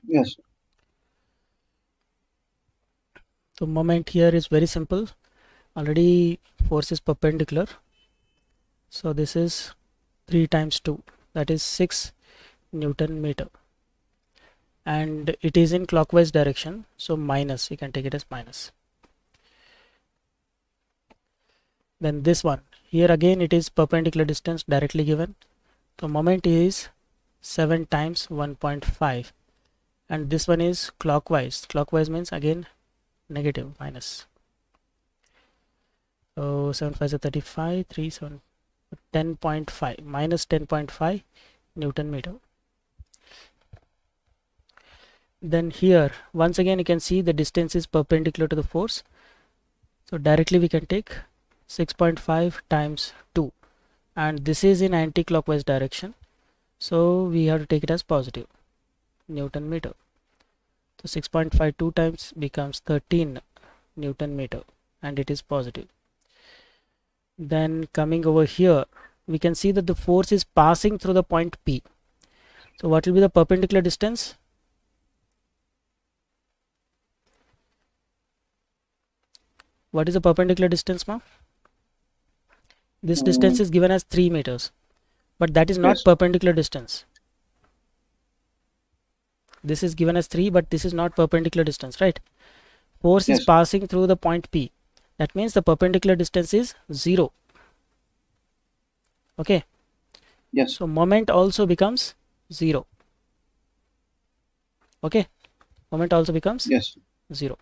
Yes. So moment here is very simple. Already force is perpendicular. So this is 3 times 2, that is 6 Newton meter. And it is in clockwise direction, so minus, you can take it as minus. Then this one, here again it is perpendicular distance directly given. So moment is 7 times 1.5. And this one is clockwise. Clockwise means again negative, minus. So 7 5 is 35, 3 7, 10.5, minus 10.5 Newton meter. Then here once again you can see the distance is perpendicular to the force, so directly we can take 6.5 times 2, and this is in anti-clockwise direction, so we have to take it as positive Newton meter. So 6.52 times becomes 13 Newton meter, and it is positive. Then coming over here we can see that the force is passing through the point P. So what will be the perpendicular distance? What is the perpendicular distance, ma'am? This distance is given as 3 meters, but that is not Yes. perpendicular distance. This is given as 3, but this is not perpendicular distance, right? Force is Yes. passing through the point P. That means the perpendicular distance is 0. Okay. Yes. So moment also becomes 0. Okay. Moment also becomes Yes. 0.